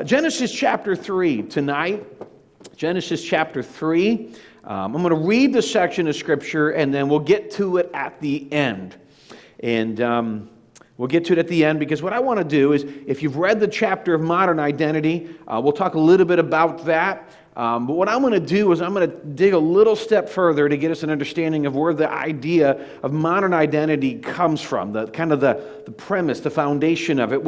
Genesis chapter 3 tonight. Genesis chapter 3. I'm going to read the section of Scripture, and then we'll get to it at the end. And we'll get to it at the end, because what I want to do is, if you've read the chapter of modern identity, we'll talk a little bit about that. But what I'm going to do is I'm going to dig a little step further to get us an understanding of where the idea of modern identity comes from, the premise, the foundation of it,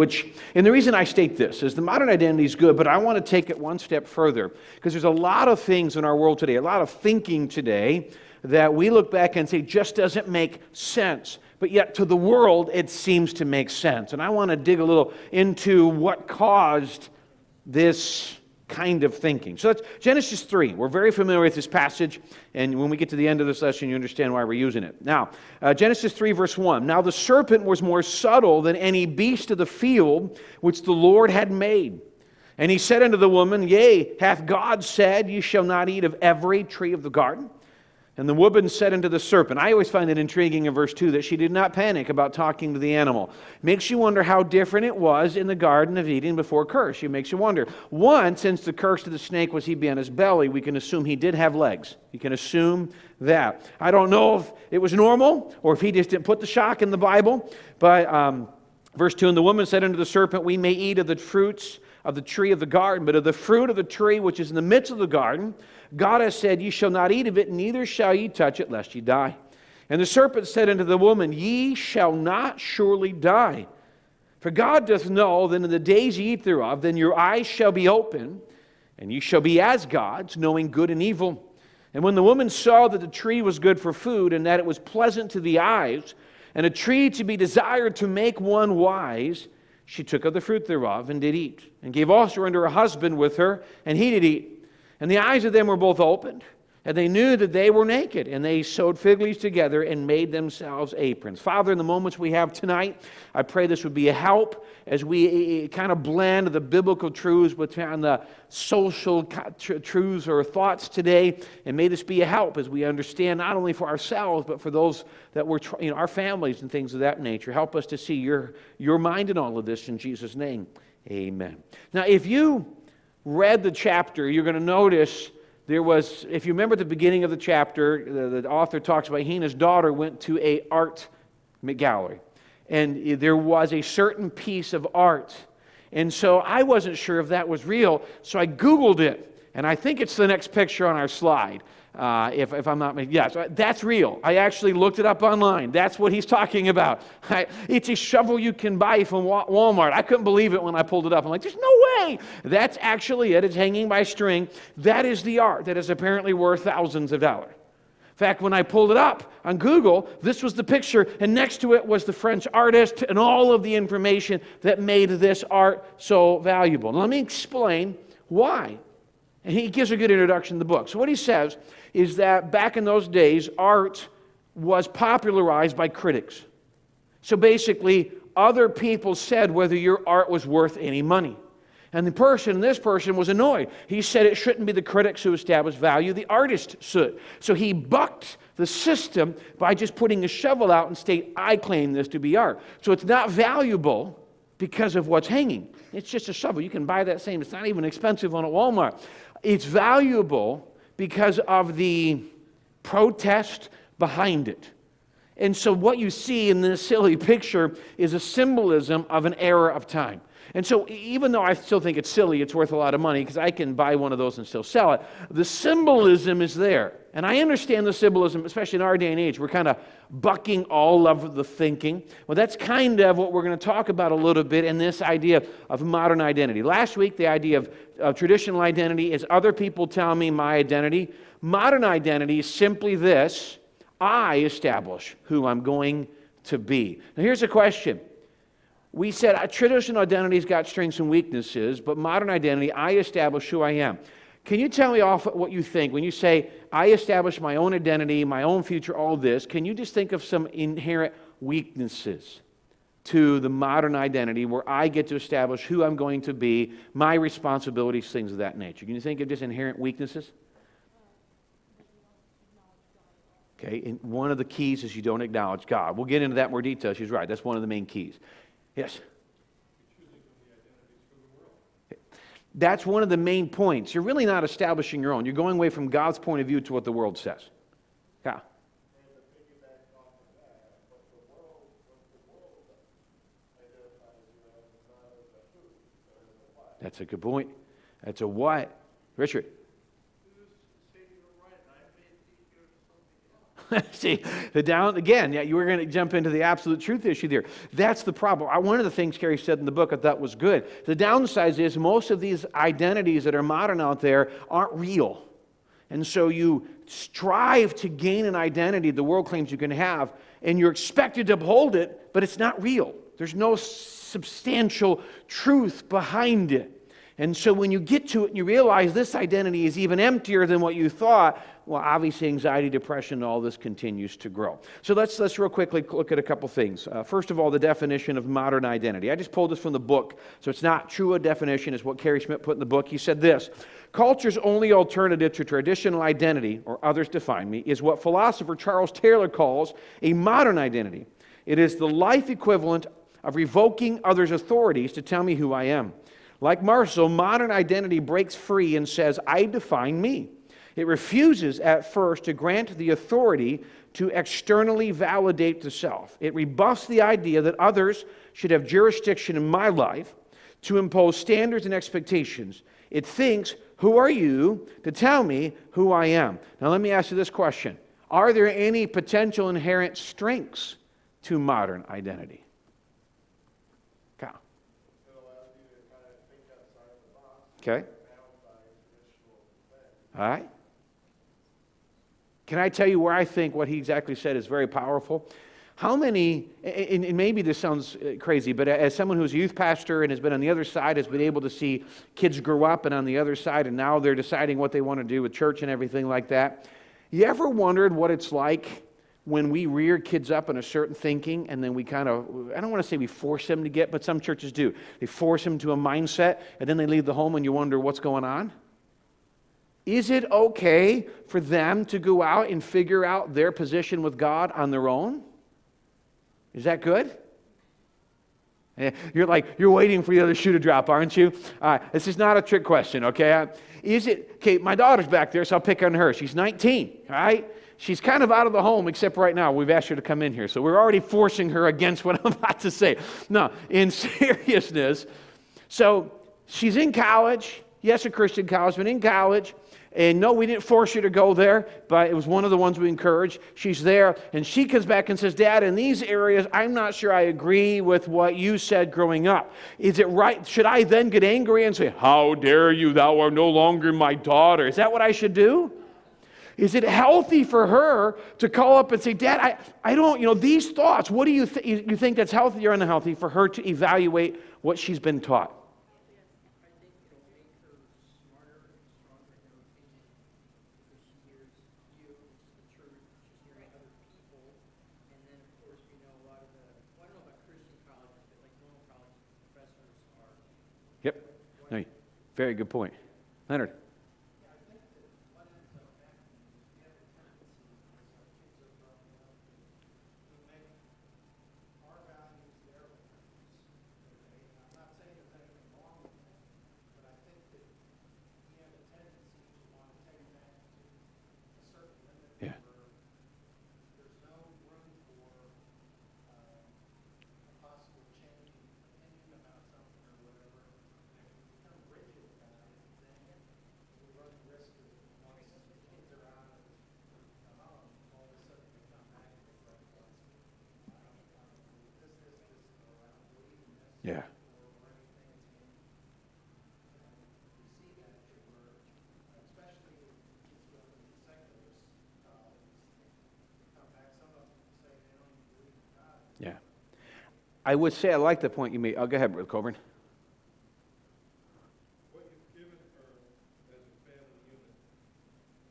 and the reason I state this is the modern identity is good, but I want to take it one step further, because there's a lot of things in our world today, a lot of thinking today that we look back and say just doesn't make sense. But yet to the world, it seems to make sense. And I want to dig a little into what caused this kind of thinking. So that's Genesis 3. We're very familiar with this passage, and when we get to the end of this lesson, you understand why we're using it. Now, Genesis 3, verse 1. Now the serpent was more subtle than any beast of the field which the Lord had made. And he said unto the woman, Yea, hath God said, Ye shall not eat of every tree of the garden? And the woman said unto the serpent, I always find it intriguing in verse 2 that she did not panic about talking to the animal. Makes you wonder how different it was in the Garden of Eden before curse. It makes you wonder. One, since the curse to the snake was he be on his belly, we can assume he did have legs. You can assume that. I don't know if it was normal or if he just didn't put the shock in the Bible. But verse 2, and the woman said unto the serpent, We may eat of the fruits of the tree of the garden, but of the fruit of the tree which is in the midst of the garden, God has said, Ye shall not eat of it, neither shall ye touch it, lest ye die. And the serpent said unto the woman, Ye shall not surely die. For God doth know that in the days ye eat thereof, then your eyes shall be open, and ye shall be as gods, knowing good and evil. And when the woman saw that the tree was good for food, and that it was pleasant to the eyes, and a tree to be desired to make one wise, she took of the fruit thereof, and did eat, and gave also unto her husband with her, and he did eat. And the eyes of them were both opened, and they knew that they were naked, and they sewed fig leaves together and made themselves aprons. Father, in the moments we have tonight, I pray this would be a help as we kind of blend the biblical truths with the social truths or thoughts today, and may this be a help as we understand not only for ourselves, but for those that we're, our families and things of that nature. Help us to see your mind in all of this in Jesus' name. Amen. Now, if you read the chapter, you're going to notice there was, if you remember at the beginning of the chapter, the author talks about he and his daughter went to an art gallery. And there was a certain piece of art. And so I wasn't sure if that was real, so I Googled it. And I think it's the next picture on our slide. If I'm not mistaken. Yes, that's real. I actually looked it up online. That's what he's talking about. It's a shovel you can buy from Walmart. I couldn't believe it when I pulled it up. I'm like, there's no way. That's actually it. It's hanging by a string. That is the art that is apparently worth thousands of dollars. In fact, when I pulled it up on Google, this was the picture, and next to it was the French artist and all of the information that made this art so valuable. Now, let me explain why. And he gives a good introduction to the book. So what he says is that back in those days, art was popularized by critics. So basically, other people said whether your art was worth any money. And this person was annoyed. He said it shouldn't be the critics who established value, the artist should. So he bucked the system by just putting a shovel out and state, I claim this to be art. So it's not valuable because of what's hanging. It's just a shovel. You can buy that same. It's not even expensive on a Walmart. It's valuable because of the protest behind it. And so what you see in this silly picture is a symbolism of an era of time. And so even though I still think it's silly, it's worth a lot of money because I can buy one of those and still sell it, the symbolism is there. And I understand the symbolism, especially in our day and age. We're kind of bucking all of the thinking. Well, that's kind of what we're going to talk about a little bit in this idea of modern identity. Last week, the idea of traditional identity is other people tell me my identity. Modern identity is simply this: I establish who I'm going to be. Now, here's a question. We said traditional identity's got strengths and weaknesses, but modern identity, I establish who I am. Can you tell me off what you think when you say, I establish my own identity, my own future, all this? Can you just think of some inherent weaknesses to the modern identity where I get to establish who I'm going to be, my responsibilities, things of that nature? Can you think of just inherent weaknesses? Okay, and one of the keys is you don't acknowledge God. We'll get into that in more detail. She's right. That's one of the main keys. Yes? That's one of the main points. You're really not establishing your own. You're going away from God's point of view to what the world says. Yeah. That's a good point. That's a what? Richard. See, yeah, you were going to jump into the absolute truth issue there. That's the problem. One of the things Carrie said in the book I thought was good. The downside is most of these identities that are modern out there aren't real. And so you strive to gain an identity the world claims you can have, and you're expected to uphold it, but it's not real. There's no substantial truth behind it. And so when you get to it and you realize this identity is even emptier than what you thought, well, obviously anxiety, depression, all this continues to grow. So let's real quickly look at a couple things. First of all, the definition of modern identity. I just pulled this from the book, so it's not true a definition. It's what Kerry Schmidt put in the book. He said this: culture's only alternative to traditional identity, or others define me, is what philosopher Charles Taylor calls a modern identity. It is the life equivalent of revoking others' authorities to tell me who I am. Like Marshall, modern identity breaks free and says, I define me. It refuses at first to grant the authority to externally validate the self. It rebuffs the idea that others should have jurisdiction in my life to impose standards and expectations. It thinks, who are you to tell me who I am? Now let me ask you this question. Are there any potential inherent strengths to modern identity? Okay. All right. Can I tell you where I think what he exactly said is very powerful? How many, and maybe this sounds crazy, but as someone who's a youth pastor and has been on the other side, has been able to see kids grow up and on the other side, and now they're deciding what they want to do with church and everything like that. You ever wondered what it's like when we rear kids up in a certain thinking and then we kind of, I don't want to say we force them to get, but some churches do. They force them to a mindset and then they leave the home and you wonder what's going on? Is it okay for them to go out and figure out their position with God on their own? Is that good? You're waiting for the other shoe to drop, aren't you? This is not a trick question, okay? Okay, my daughter's back there, so I'll pick on her. She's 19, all right? She's kind of out of the home, except right now. We've asked her to come in here. So we're already forcing her against what I'm about to say. No, in seriousness. So she's in college. Yes, a Christian college, but in college. And no, we didn't force her to go there, but it was one of the ones we encouraged. She's there, and she comes back and says, Dad, in these areas, I'm not sure I agree with what you said growing up. Is it right? Should I then get angry and say, how dare you, thou art no longer my daughter? Is that what I should do? Is it healthy for her to call up and say, Dad, I don't, these thoughts, what do you think? You think that's healthy or unhealthy for her to evaluate what she's been taught? Yep. No, very good point. Leonard. Yeah. Yeah. I would say I like the point you made. Go ahead, Brother Coburn. What you've given her as a family unit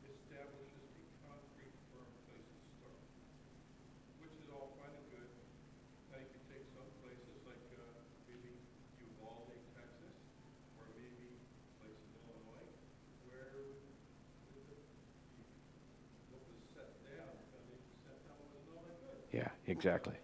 establishes a concrete, firm place to start, which is all fine and good. Now you can take some places like maybe Uvalde, Texas, or maybe places in Illinois, where what was set down, the foundation set down wasn't all that good. Yeah, exactly.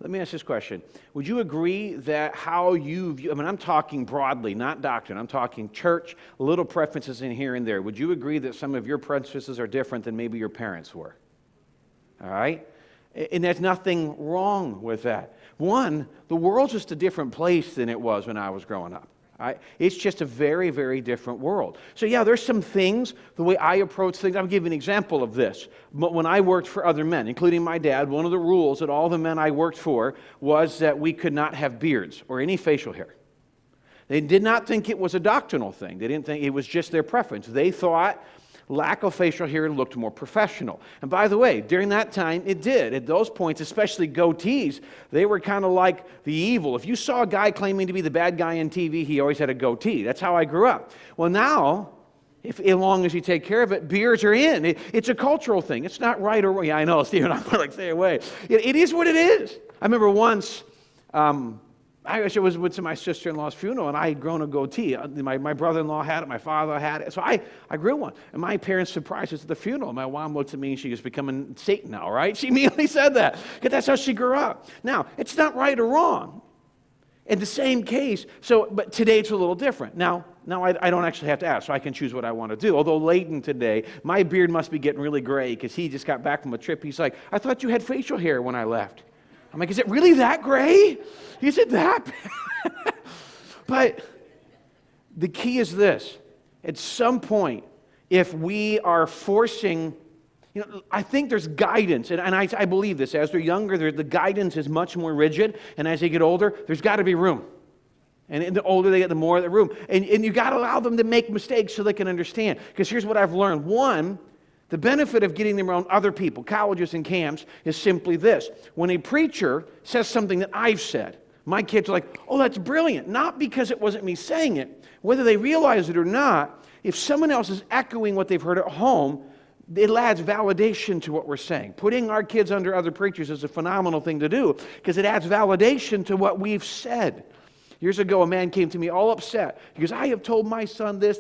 Let me ask this question. Would you agree that how you view, I'm talking broadly, not doctrine, I'm talking church, little preferences in here and there. Would you agree that some of your preferences are different than maybe your parents were? All right? And there's nothing wrong with that. One, the world's just a different place than it was when I was growing up. It's just a very, very different world. So yeah, there's some things, the way I approach things, I'll give you an example of this. But when I worked for other men, including my dad, one of the rules that all the men I worked for was that we could not have beards or any facial hair. They did not think it was a doctrinal thing. They didn't think it was just their preference. They thought lack of facial hair looked more professional. And by the way, during that time, it did. At those points, especially goatees, they were kind of like the evil. If you saw a guy claiming to be the bad guy on TV, he always had a goatee. That's how I grew up. Well, now, as long as you take care of it, beards are in. It's a cultural thing. It's not right or wrong. Yeah, I know, Stephen, I'm like, stay away. It is what it is. I remember once, I was with my sister-in-law's funeral, and I had grown a goatee. My brother-in-law had it, my father had it, so I grew one. And my parents surprised us at the funeral. My mom looked at me, and she was becoming Satan now, right? She immediately said that, because that's how she grew up. Now, it's not right or wrong. In the same case, but today it's a little different. Now I don't actually have to ask, so I can choose what I want to do. Although Leighton today, my beard must be getting really gray, because he just got back from a trip. He's like, I thought you had facial hair when I left. I'm like, is it really that gray? Is it that bad? But the key is this. At some point, if we are forcing, I think there's guidance, and I believe this. As they're younger, the guidance is much more rigid, and as they get older, there's got to be room. And the older they get, the more the room. And you got to allow them to make mistakes so they can understand. Because here's what I've learned. One, the benefit of getting them around other people, colleges and camps, is simply this. When a preacher says something that I've said, my kids are like, oh, that's brilliant. Not because it wasn't me saying it. Whether they realize it or not, if someone else is echoing what they've heard at home, it adds validation to what we're saying. Putting our kids under other preachers is a phenomenal thing to do because it adds validation to what we've said. Years ago, a man came to me all upset. He goes, I have told my son this,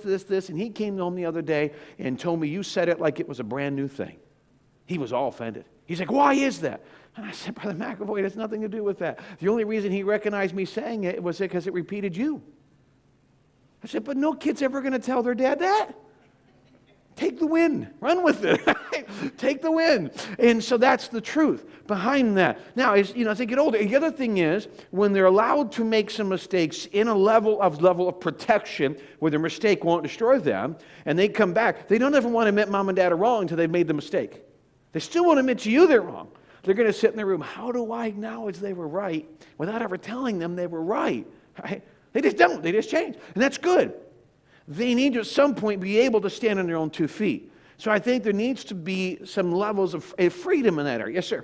and he came home the other day and told me you said it like it was a brand new thing. He was all offended. He's like, why is that? And I said, Brother McAvoy, it has nothing to do with that. The only reason he recognized me saying it was because it repeated you. I said, but no kid's ever going to tell their dad that. Take the win. Run with it. Take the win. And so that's the truth behind that. Now, as they get older, the other thing is when they're allowed to make some mistakes in a level of protection where their mistake won't destroy them, and they come back, they don't ever want to admit mom and dad are wrong until they've made the mistake. They still won't admit to you they're wrong. They're going to sit in their room. How do I acknowledge they were right without ever telling them they were right? Right? They just don't. They just change. And that's good. They need to at some point be able to stand on their own 2 feet. So I think there needs to be some levels of freedom in that area. Yes, sir.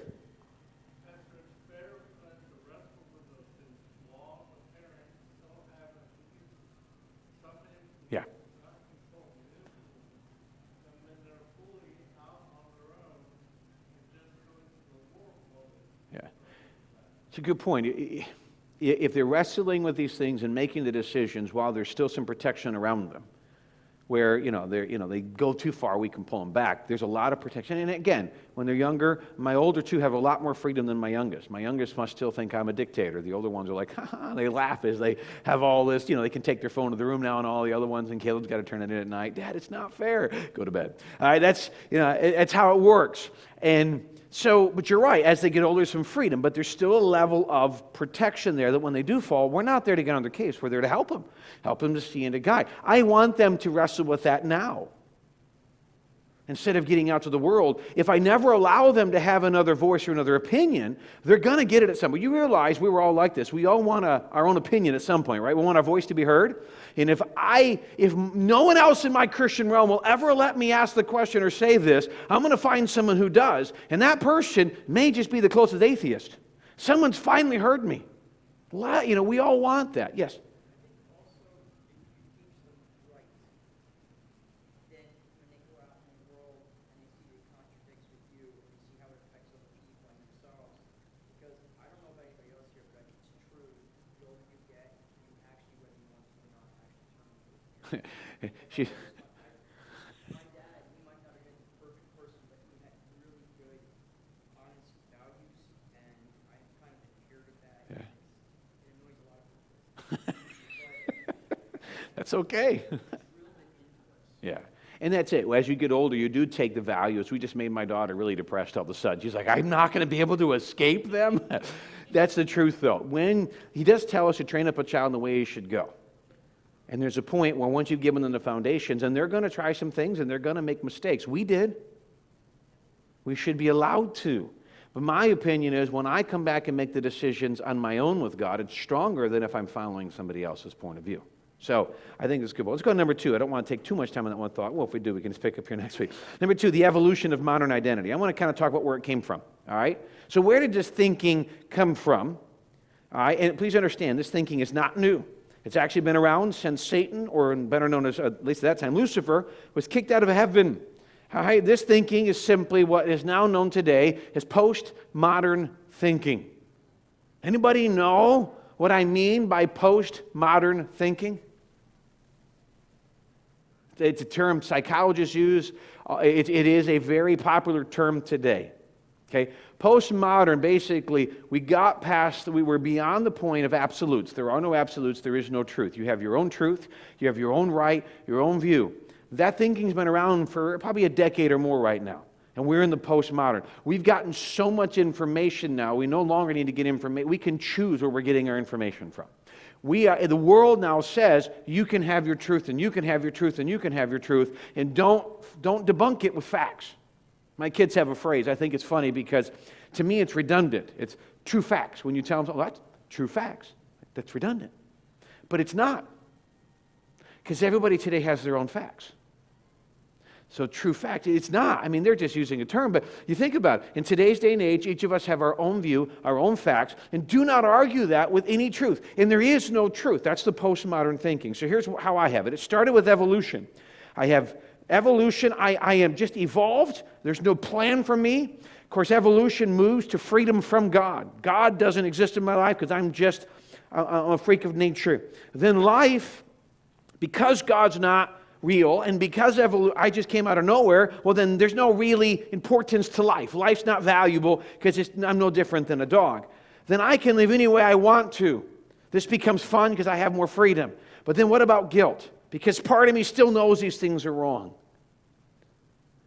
Yeah. Yeah. It's a good point. If they're wrestling with these things and making the decisions while there's still some protection around them, where they go too far, we can pull them back. There's a lot of protection. And again, when they're younger, my older two have a lot more freedom than my youngest. My youngest must still think I'm a dictator. The older ones are like, ha, they laugh as they have all this. They can take their phone to the room now, and all the other ones, and Caleb's got to turn it in at night. Dad, it's not fair. Go to bed. All right, that's how it works. And so, but you're right, as they get older, there's some freedom, but there's still a level of protection there that when they do fall, we're not there to get on their case. We're there to help them to see and to guide. I want them to wrestle with that now. Instead of getting out to the world, if I never allow them to have another voice or another opinion, they're going to get it at some point. You realize we were all like this. We all want our own opinion at some point, right? We want our voice to be heard. And if no one else in my Christian realm will ever let me ask the question or say this, I'm going to find someone who does. And that person may just be the closest atheist. Someone's finally heard me. We all want that. Yes? She, my dad, he might not have been the perfect person, but he had really good, honest values, and I kind of inherited That's okay. Yeah. And that's it. As you get older, you do take the values. We just made my daughter really depressed all of a sudden. She's like, I'm not going to be able to escape them. That's the truth, though. When he does tell us to train up a child in the way he should go. And there's a point where once you've given them the foundations, and they're going to try some things, and they're going to make mistakes. We did. We should be allowed to. But my opinion is when I come back and make the decisions on my own with God, it's stronger than if I'm following somebody else's point of view. So I think it's good. Well, let's go to number 2. I don't want to take too much time on that one thought. Well, if we do, we can just pick up here next week. Number 2, the evolution of modern identity. I want to kind of talk about where it came from. All right? So where did this thinking come from? All right? And please understand, this thinking is not new. It's actually been around since Satan, or better known as, at least at that time, Lucifer, was kicked out of heaven. All right? This thinking is simply what is now known today as postmodern thinking. Anybody know what I mean by postmodern thinking? It's a term psychologists use. It is a very popular term today. Okay, postmodern, basically, we were beyond the point of absolutes. There are no absolutes, there is no truth. You have your own truth, you have your own right, your own view. That thinking's been around for probably a decade or more right now. And we're in the postmodern. We've gotten so much information now, we no longer need to get information. We can choose where we're getting our information from. The world now says you can have your truth, and you can have your truth, and you can have your truth, and don't debunk it with facts. My kids have a phrase. I think it's funny because to me it's redundant. It's true facts. When you tell them, oh, that's true facts. That's redundant. But it's not. Because everybody today has their own facts. So true fact, it's not. I mean, they're just using a term, but you think about it. In today's day and age, each of us have our own view, our own facts, and do not argue that with any truth. And there is no truth. That's the postmodern thinking. So here's how I have it. It started with evolution. I have evolution. I am just evolved. There's no plan for me. Of course, evolution moves to freedom from God. God doesn't exist in my life because I'm a freak of nature. Then life, because God's not real, and because I just came out of nowhere, well, then there's no really importance to life. Life's not valuable because I'm no different than a dog. Then I can live any way I want to. This becomes fun because I have more freedom. But then what about guilt? Because part of me still knows these things are wrong.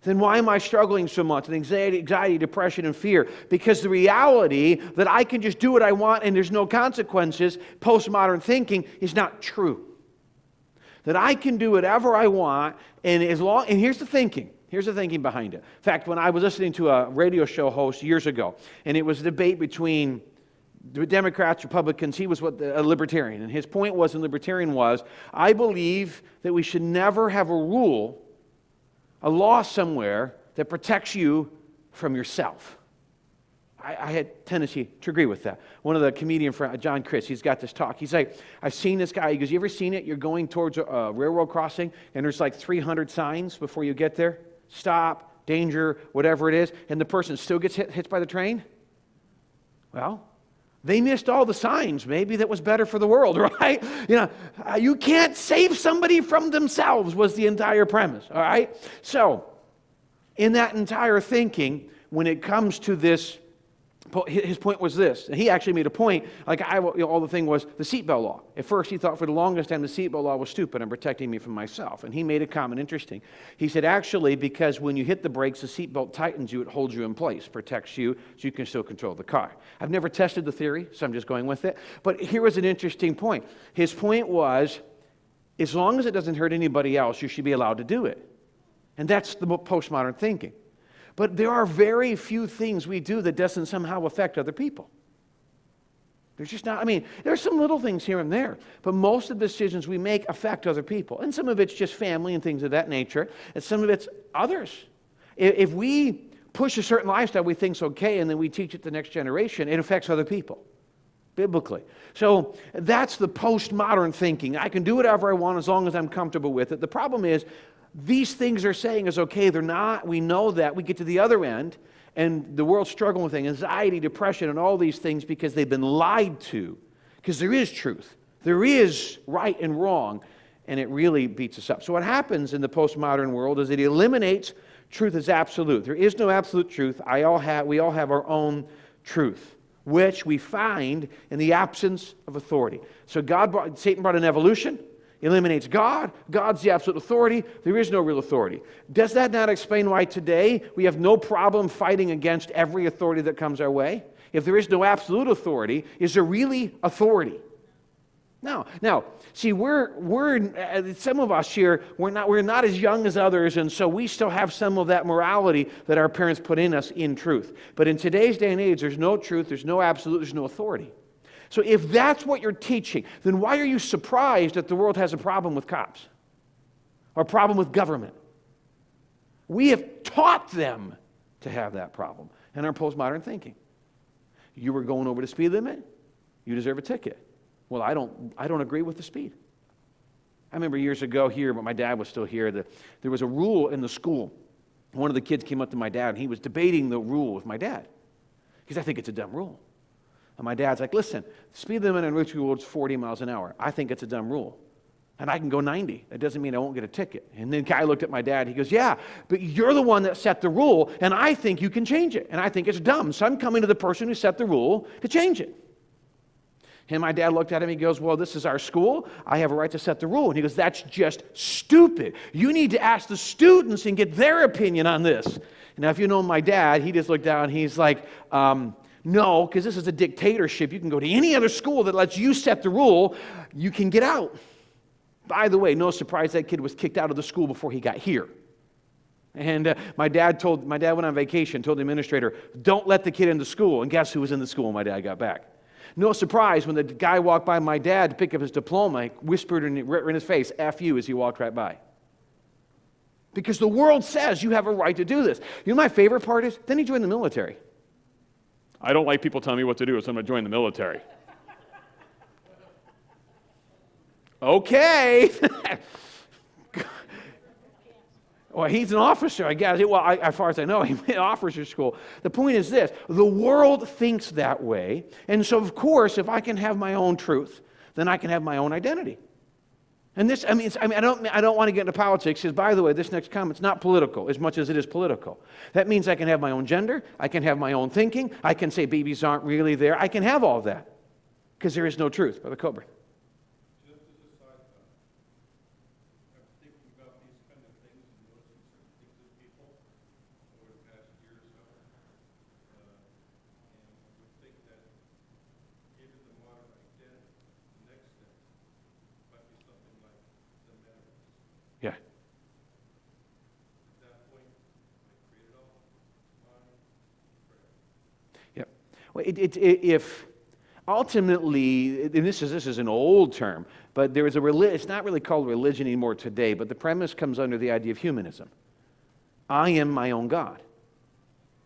Then why am I struggling so much with anxiety, depression, and fear? Because the reality that I can just do what I want and there's no consequences, postmodern thinking, is not true. That I can do whatever I want, and here's the thinking. Here's the thinking behind it. In fact, when I was listening to a radio show host years ago, and it was a debate between the Democrats, Republicans, he was a libertarian. And his point was, and libertarian was, I believe that we should never have a rule, a law somewhere that protects you from yourself. I had tendency to agree with that. One of the comedian friends, John Chris, he's got this talk. He's like, I've seen this guy. He goes, you ever seen it? You're going towards a railroad crossing, and there's like 300 signs before you get there. Stop, danger, whatever it is, and the person still gets hit by the train? Well, they missed all the signs. Maybe that was better for the world, right? You can't save somebody from themselves was the entire premise, all right? So, in that entire thinking, when it comes to this, his point was this, and he actually made a point, all the thing was the seatbelt law. At first, he thought for the longest time the seatbelt law was stupid and protecting me from myself. And he made a comment, interesting. He said, actually, because when you hit the brakes, the seatbelt tightens you, it holds you in place, protects you, so you can still control the car. I've never tested the theory, so I'm just going with it. But here was an interesting point. His point was, as long as it doesn't hurt anybody else, you should be allowed to do it. And that's the postmodern thinking. But there are very few things we do that doesn't somehow affect other people. There's just not, there's some little things here and there, but most of the decisions we make affect other people. And some of it's just family and things of that nature, and some of it's others. If we push a certain lifestyle we think's okay, and then we teach it to the next generation, it affects other people, biblically. So that's the postmodern thinking. I can do whatever I want as long as I'm comfortable with it. The problem is, these things they're saying is okay, they're not. We know that. We get to the other end, and the world's struggling with anxiety, depression, and all these things because they've been lied to. Because there is truth. There is right and wrong, and it really beats us up. So what happens in the postmodern world is it eliminates truth as absolute. There is no absolute truth. We all have our own truth, which we find in the absence of authority. So Satan brought in evolution. eliminates God. God's the absolute authority. There is no real authority. Does that not explain why today we have no problem fighting against every authority that comes our way? If there is no absolute authority, is there really authority? No. Now, see, we're some of us here, we're not as young as others, and so we still have some of that morality that our parents put in us in truth. But in today's day and age, there's no truth, there's no absolute, there's no authority. So if that's what you're teaching, then why are you surprised that the world has a problem with cops or a problem with government? We have taught them to have that problem in our postmodern thinking. You were going over the speed limit, you deserve a ticket. Well, I don't agree with the speed. I remember years ago here, but my dad was still here, that there was a rule in the school. One of the kids came up to my dad, and he was debating the rule with my dad. Because I think it's a dumb rule. And my dad's like, listen, the speed limit on Richard Road is 40 miles an hour. I think it's a dumb rule. And I can go 90. That doesn't mean I won't get a ticket. And then the guy looked at my dad. He goes, yeah, but you're the one that set the rule, and I think you can change it. And I think it's dumb. So I'm coming to the person who set the rule to change it. And my dad looked at him, he goes, well, this is our school. I have a right to set the rule. And he goes, that's just stupid. You need to ask the students and get their opinion on this. Now, if you know my dad, he just looked down, he's like, no, because this is a dictatorship. You can go to any other school that lets you set the rule. You can get out. By the way, no surprise, that kid was kicked out of the school before he got here. And my dad went on vacation, told the administrator, don't let the kid into school. And guess who was in the school when my dad got back? No surprise, when the guy walked by my dad to pick up his diploma, he whispered in his face, F you, as he walked right by. Because the world says you have a right to do this. You know my favorite part is, then he joined the military. I don't like people telling me what to do, so I'm going to join the military. Okay. Well, he's an officer, I guess. Well, as far as I know, he went to officer school. The point is this: the world thinks that way, and so of course, if I can have my own truth, then I can have my own identity. And this, I don't want to get into politics. Because, by the way, this next comment's not political as much as it is political. That means I can have my own gender, I can have my own thinking, I can say babies aren't really there. I can have all of that because there is no truth, Brother Coburn. Just as a side note, I'm thinking about these kind of things and noticing certain things in people over the past year or so. And I would think that given the modern identity, the next step might be something like the metaverse. Yeah. At that point, I create it all. Mine, prayer. Yep. Well, if ultimately, and this is an old term, but there is a religion. It's not really called religion anymore today, but the premise comes under the idea of humanism. I am my own God.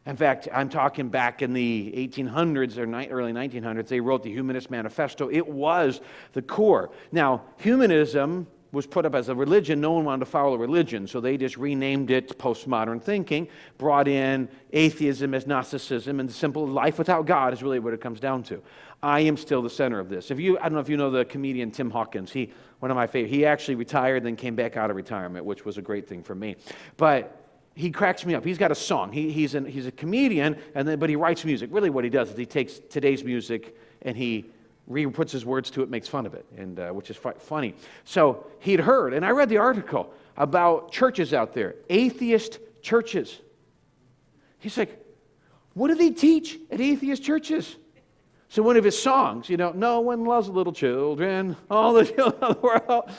In fact, I'm talking back in the 1800s or early 1900s, they wrote the Humanist Manifesto. It was the core. Now, humanism was put up as a religion. No one wanted to follow a religion, so they just renamed it postmodern thinking, brought in atheism as Gnosticism, and the simple life without God is really what it comes down to. I am still the center of this. I don't know if you know the comedian Tim Hawkins. One of my favorite. He actually retired, then came back out of retirement, which was a great thing for me. But he cracks me up. He's got a song. He's a comedian, but he writes music. Really, what he does is he takes today's music and he puts his words to it, makes fun of it, and which is funny. So he'd heard, and I read the article about churches out there, atheist churches. He's like, what do they teach at atheist churches? So one of his songs, no one loves little children, all the children of the world,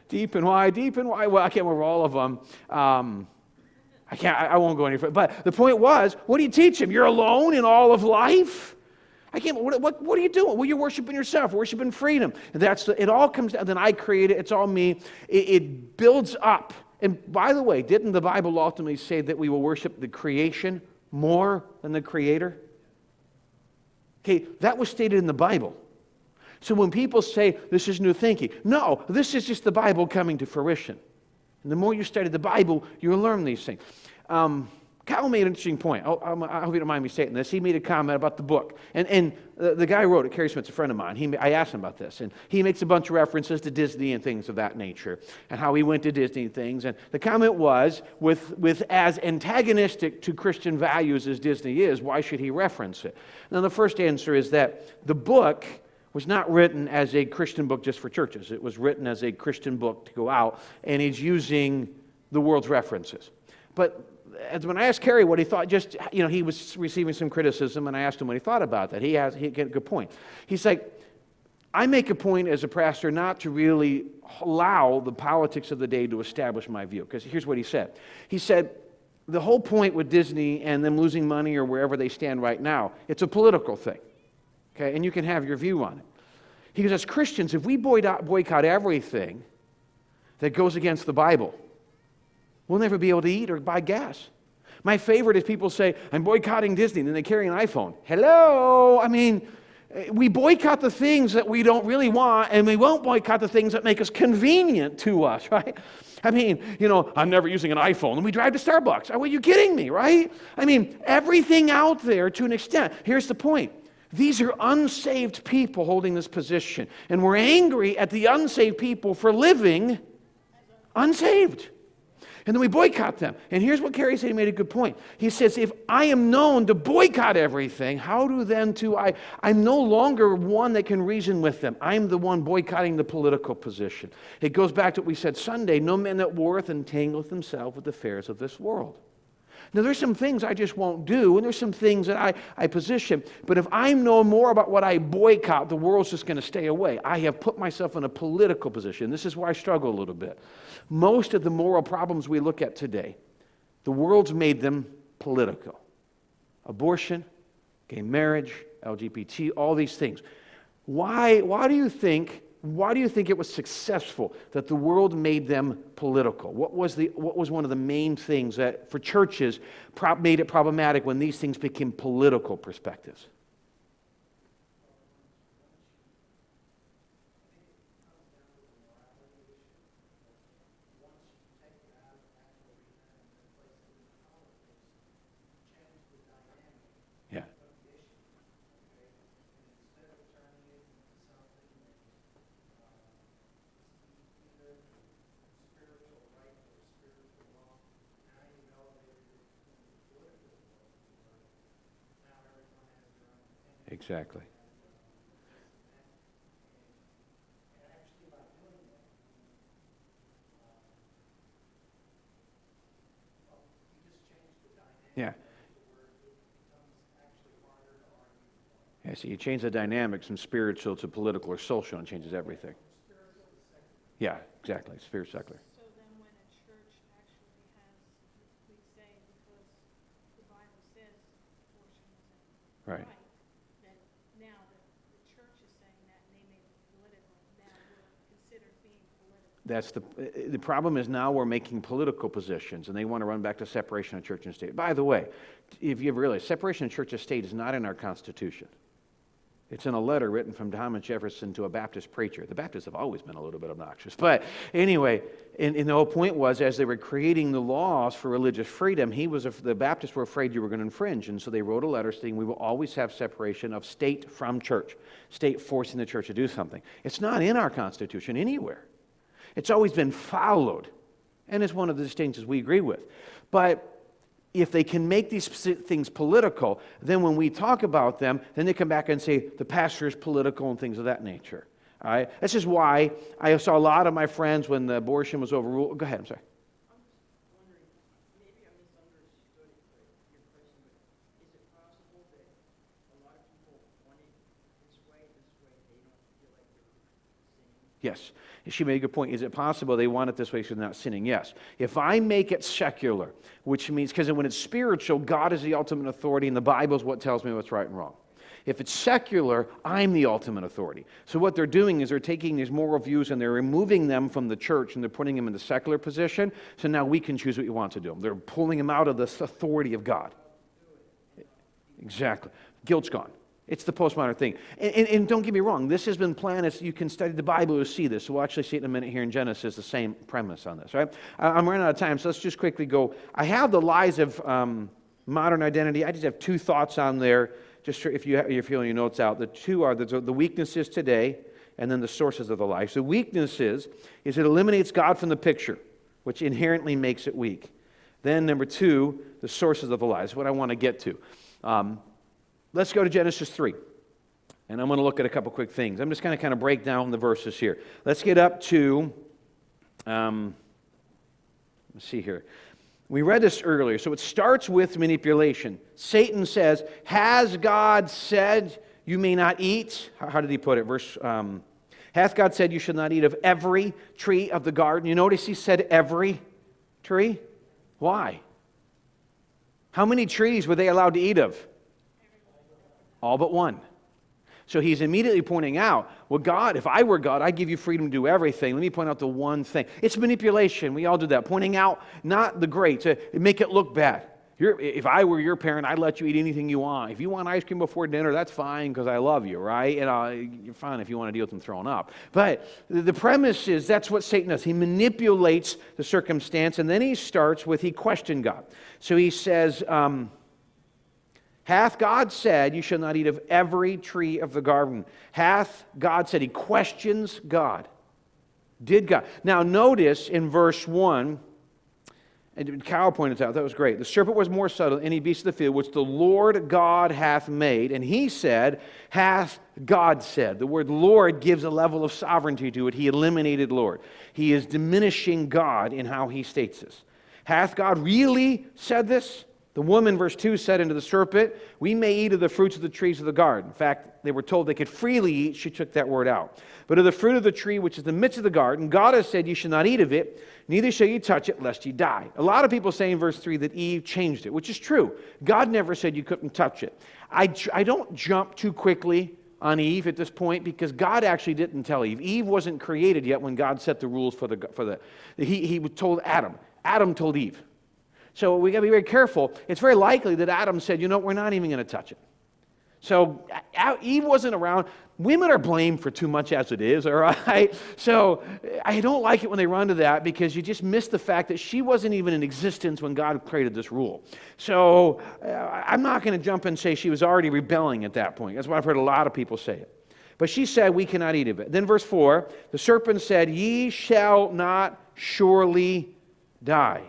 deep and wide. Well, I can't remember all of them. I won't go any further. But the point was, what do you teach them? You're alone in all of life? What are you doing? Well, you're worshiping yourself, worshiping freedom. It all comes down, then I create it, it's all me. It builds up. And by the way, didn't the Bible ultimately say that we will worship the creation more than the Creator? Okay, that was stated in the Bible. So when people say this is new thinking, no, this is just the Bible coming to fruition. And the more you study the Bible, you'll learn these things. Kyle made an interesting point. I hope you don't mind me saying this. He made a comment about the book. And the guy who wrote it, Kerry Smith's a friend of mine. I asked him about this. And he makes a bunch of references to Disney and things of that nature, and how he went to Disney and things. And the comment was, with as antagonistic to Christian values as Disney is, why should he reference it? Now, the first answer is that the book was not written as a Christian book just for churches. It was written as a Christian book to go out, and he's using the world's references. But when I asked Kerry what he thought, he was receiving some criticism, and I asked him what he thought about that. He had a good point. He's like, I make a point as a pastor not to really allow the politics of the day to establish my view. Because here's what he said. He said, the whole point with Disney and them losing money or wherever they stand right now, it's a political thing. Okay, and you can have your view on it. He goes, as Christians, if we boycott everything that goes against the Bible, we'll never be able to eat or buy gas. My favorite is people say, I'm boycotting Disney, and then they carry an iPhone. Hello? I mean, we boycott the things that we don't really want, and we won't boycott the things that make us convenient to us, right? I mean, I'm never using an iPhone, and we drive to Starbucks. Are you kidding me, right? I mean, everything out there to an extent. Here's the point. These are unsaved people holding this position, and we're angry at the unsaved people for living unsaved. And then we boycott them. And here's what Kerry said, he made a good point. He says, if I am known to boycott everything, I'm no longer one that can reason with them. I'm the one boycotting the political position. It goes back to what we said Sunday, no man that warreth entangleth himself with the affairs of this world. Now, there's some things I just won't do, and there's some things that I position. But if I know more about what I boycott, the world's just going to stay away. I have put myself in a political position. This is where I struggle a little bit. Most of the moral problems we look at today, the world's made them political. Abortion, gay marriage, LGBT, all these things. Why do you think it was successful that the world made them political? What was one of the main things that for churches made it problematic when these things became political perspectives? Yeah. Exactly. Yeah. Yeah, so you change the dynamics from spiritual to political or social and it changes everything. Yeah, exactly. Spirit secular. So then when a church actually has, we say, because the Bible says abortion isn't Right. that now the church is saying that and they make it political, now we're considered being political. That's the problem is now we're making political positions, and they want to run back to separation of church and state. By the way, if you ever realize, separation of church and state is not in our Constitution. It's in a letter written from Thomas Jefferson to a Baptist preacher. The Baptists have always been a little bit obnoxious. But anyway, and the whole point was, as they were creating the laws for religious freedom, the Baptists were afraid you were going to infringe. And so they wrote a letter saying we will always have separation of state from church, state forcing the church to do something. It's not in our Constitution anywhere. It's always been followed. And it's one of the distinctions we agree with. But if they can make these things political, then when we talk about them, then they come back and say the pastor is political and things of that nature. All right? This is why I saw a lot of my friends when the abortion was overruled. Go ahead, I'm sorry. I'm just wondering, maybe I misunderstood your question, but is it possible that a lot of people want it this way, they don't feel like they're sinning? Yes. She made a good point. Is it possible they want it this way so they're not sinning? Yes. If I make it secular, which means, because when it's spiritual, God is the ultimate authority, and the Bible is what tells me what's right and wrong. If it's secular, I'm the ultimate authority. So what they're doing is they're taking these moral views and they're removing them from the church and they're putting them in the secular position, so now we can choose what we want to do. They're pulling them out of this authority of God. Exactly. Guilt's gone. It's the postmodern thing. And don't get me wrong, this has been planned. You can study the Bible to see this. So we'll actually see it in a minute here in Genesis, the same premise on this, right? I'm running out of time, so let's just quickly go. I have the lies of modern identity. I just have two thoughts on there, just if you're filling your notes out. The two are the weaknesses today and then the sources of the lies. The weaknesses is it eliminates God from the picture, which inherently makes it weak. Then number two, the sources of the lies, what I want to get to. Let's go to Genesis 3. And I'm going to look at a couple quick things. I'm just going to kind of break down the verses here. Let's get up to, let's see here. We read this earlier. So it starts with manipulation. Satan says, has God said you may not eat? How did he put it? Hath God said you should not eat of every tree of the garden? You notice he said every tree? Why? How many trees were they allowed to eat of? All but one. So he's immediately pointing out, well, God, if I were God, I'd give you freedom to do everything. Let me point out the one thing. It's manipulation. We all do that. Pointing out not the great, to make it look bad. If I were your parent, I'd let you eat anything you want. If you want ice cream before dinner, that's fine because I love you, right? And you're fine if you want to deal with them throwing up. But the premise is that's what Satan does. He manipulates the circumstance, and then he starts with he questioned God. So he says, hath God said you shall not eat of every tree of the garden? Hath God said? He questions God. Did God? Now notice in verse 1, and Kyle pointed out, that was great. The serpent was more subtle than any beast of the field, which the Lord God hath made. And he said, hath God said. The word Lord gives a level of sovereignty to it. He eliminated Lord. He is diminishing God in how he states this. Hath God really said this? The woman, verse 2, said unto the serpent, we may eat of the fruits of the trees of the garden. In fact, they were told they could freely eat. She took that word out. But of the fruit of the tree which is in the midst of the garden, God has said, you shall not eat of it, neither shall you touch it, lest ye die. A lot of people say in verse 3 that Eve changed it, which is true. God never said you couldn't touch it. I don't jump too quickly on Eve at this point because God actually didn't tell Eve. Eve wasn't created yet when God set the rules He told Adam. Adam told Eve. So we got to be very careful. It's very likely that Adam said, you know, we're not even going to touch it. So Eve wasn't around. Women are blamed for too much as it is, all right? So I don't like it when they run to that because you just miss the fact that she wasn't even in existence when God created this rule. So I'm not going to jump and say she was already rebelling at that point. That's why I've heard a lot of people say it. But she said, we cannot eat of it. Then verse 4, the serpent said, ye shall not surely die.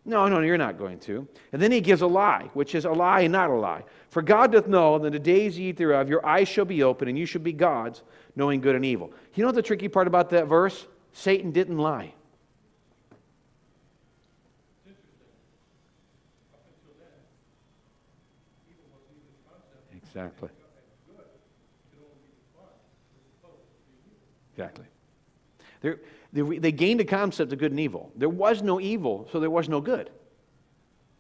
No, you're not going to. And then he gives a lie, which is a lie and not a lie. For God doth know that the days ye eat thereof, your eyes shall be open, and you shall be gods, knowing good and evil. You know what the tricky part about that verse? Satan didn't lie. It's interesting. Up until then, evil wasn't even a concept. Exactly. And good could only be defined as opposed to being evil. Exactly. They gained a concept of good and evil. There was no evil, so there was no good.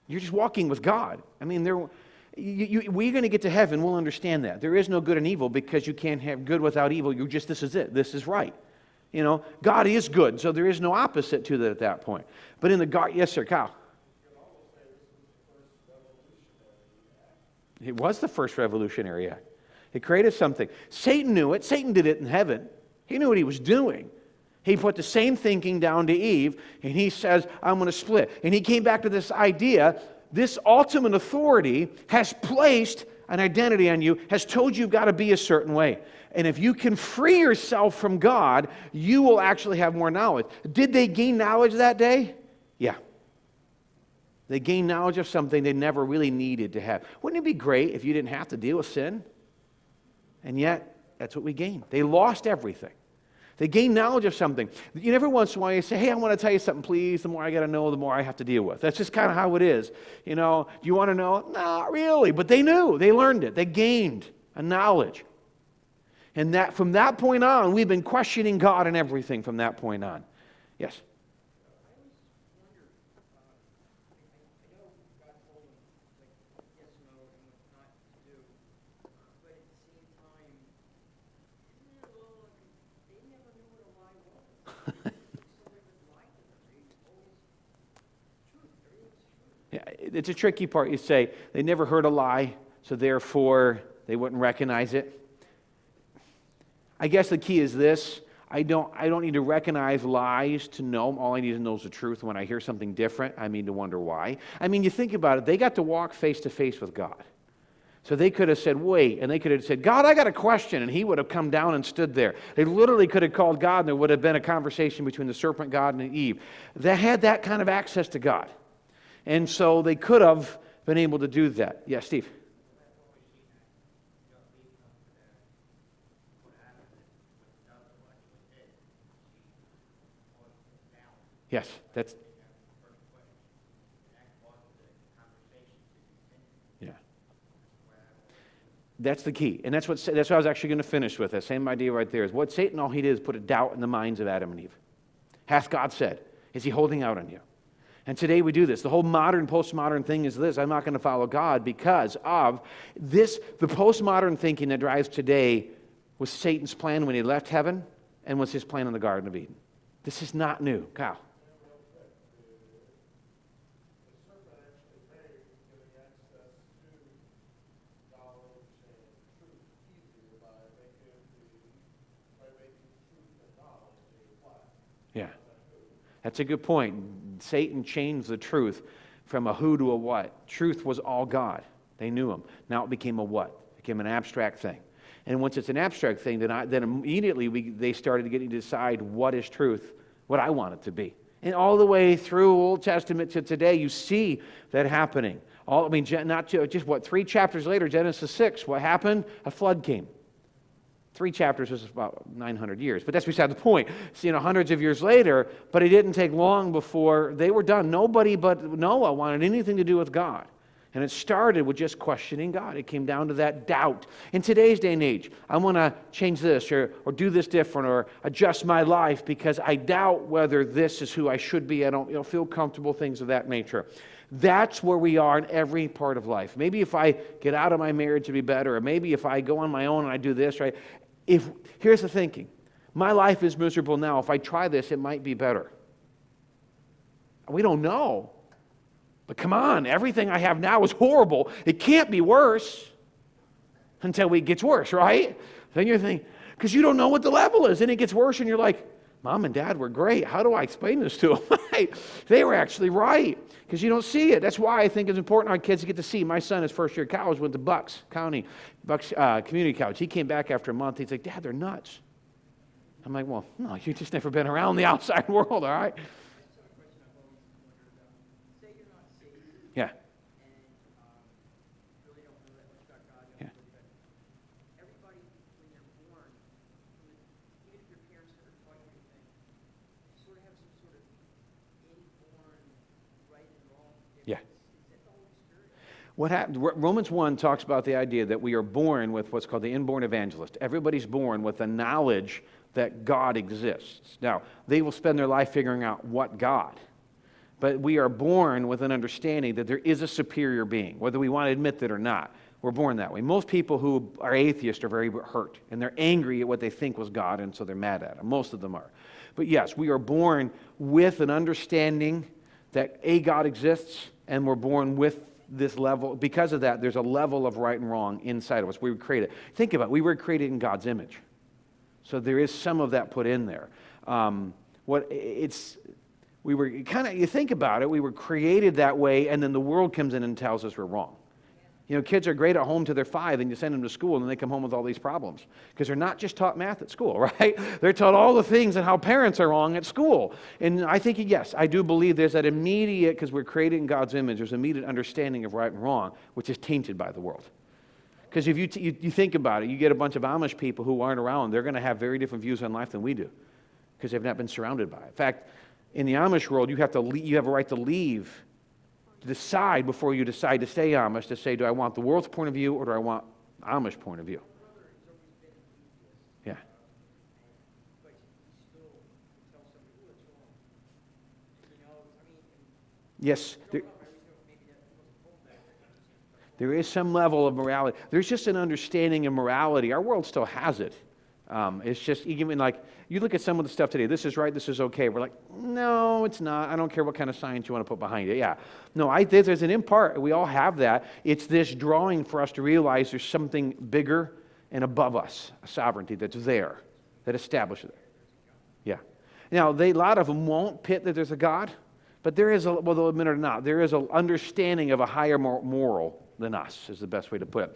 You're just walking with God. I mean, we're going to get to heaven, we'll understand that. There is no good and evil because you can't have good without evil. This is it. This is right. You know, God is good, so there is no opposite to that at that point. But in the garden, yes, sir, Kyle. It was the first revolutionary act. It created something. Satan knew it. Satan did it in heaven. He knew what he was doing. He put the same thinking down to Eve, and he says, I'm going to split. And he came back to this idea, this ultimate authority has placed an identity on you, has told you you've got to be a certain way. And if you can free yourself from God, you will actually have more knowledge. Did they gain knowledge that day? Yeah. They gained knowledge of something they never really needed to have. Wouldn't it be great if you didn't have to deal with sin? And yet, that's what we gained. They lost everything. They gain knowledge of something. Every once in a while you say, hey, I want to tell you something, please. The more I got to know, the more I have to deal with. That's just kind of how it is. You know, do you want to know? Not really. But they knew. They learned it. They gained a knowledge. And that from that point on, we've been questioning God and everything from that point on. Yes? Yeah, it's a tricky part. You say they never heard a lie, so therefore they wouldn't recognize it. I guess the key is this. I don't need to recognize lies to know them. All I need to know is the truth. When I hear something different, I mean to wonder why. I mean, you think about it. They got to walk face to face with God. So they could have said, wait, and they could have said, God, I got a question, and he would have come down and stood there. They literally could have called God, and there would have been a conversation between the serpent, God, and Eve. They had that kind of access to God. And so they could have been able to do that. Yeah, Steve. Yes, that's, yeah. That's the key. And that's what I was actually going to finish with. That same idea right there is what Satan, all he did is put a doubt in the minds of Adam and Eve. Hath God said? Is he holding out on you? And today we do this. The whole modern, postmodern thing is this. I'm not going to follow God because of this. The postmodern thinking that drives today was Satan's plan when he left heaven and was his plan in the Garden of Eden. This is not new. Kyle. Yeah. That's a good point. Satan changed the truth from a who to a what. Truth was all God. They knew him. Now it became a what? It became an abstract thing. And once it's an abstract thing, then immediately they started getting to decide what is truth, what I want it to be. And all the way through Old Testament to today, you see that happening. Not just 3 chapters later, Genesis 6, what happened? A flood came. 3 chapters is about 900 years, but that's beside the point. It's, hundreds of years later, but it didn't take long before they were done. Nobody but Noah wanted anything to do with God. And it started with just questioning God. It came down to that doubt. In today's day and age, I want to change this or do this different or adjust my life because I doubt whether this is who I should be. I don't feel comfortable, things of that nature. That's where we are in every part of life. Maybe if I get out of my marriage, it'd be better. Or maybe if I go on my own and I do this, right? Here's the thinking. My life is miserable now. If I try this, it might be better. We don't know. But come on, everything I have now is horrible. It can't be worse until it gets worse, right? Then you're thinking, because you don't know what the level is. Then it gets worse and you're like, Mom and Dad were great. How do I explain this to them? They were actually right because you don't see it. That's why I think it's important our kids to get to see. My son, his first year of college, went to Bucks Community College. He came back after a month. He's like, Dad, they're nuts. I'm like, well, no, you've just never been around the outside world, all right? Yeah. Yeah. Everybody, when they're born, even if your parents never taught you anything, you sort of have some sort of inborn right and wrong difference. Yeah. Is that the Holy Spirit? What happened? Romans 1 talks about the idea that we are born with what's called the inborn evangelist. Everybody's born with the knowledge that God exists. Now, they will spend their life figuring out what God. But we are born with an understanding that there is a superior being, whether we want to admit that or not. We're born that way. Most people who are atheists are very hurt, and they're angry at what they think was God, and so they're mad at him. Most of them are. But yes, we are born with an understanding that a God exists, and we're born with this level. Because of that, there's a level of right and wrong inside of us. We were created. Think about it. We were created in God's image. So there is some of that put in there. You think about it, we were created that way, and then the world comes in and tells us we're wrong. Kids are great at home till they're 5, and you send them to school, and then they come home with all these problems. Because they're not just taught math at school, right? They're taught all the things and how parents are wrong at school. And I think, yes, I do believe there's that immediate, because we're created in God's image, there's immediate understanding of right and wrong, which is tainted by the world. Because if you think about it, you get a bunch of Amish people who aren't around, they're going to have very different views on life than we do, because they've not been surrounded by it. In fact, in the Amish world, you have a right to leave, to decide before you decide to stay Amish, to say, do I want the world's point of view or do I want Amish point of view? Yeah. But you still tell somebody, oh, it's wrong. Yes. There is some level of morality. There's just an understanding of morality. Our world still has it. It's just, even like, you look at some of the stuff today, this is right, this is okay. We're like, no, it's not. I don't care what kind of science you want to put behind it. Yeah. No, there's an impart. We all have that. It's this drawing for us to realize there's something bigger and above us, a sovereignty that's there, that establishes it. Yeah. Now, a lot of them won't pit that there's a God, but there is, whether they'll admit it or not, there is an understanding of a higher moral than us, is the best way to put it.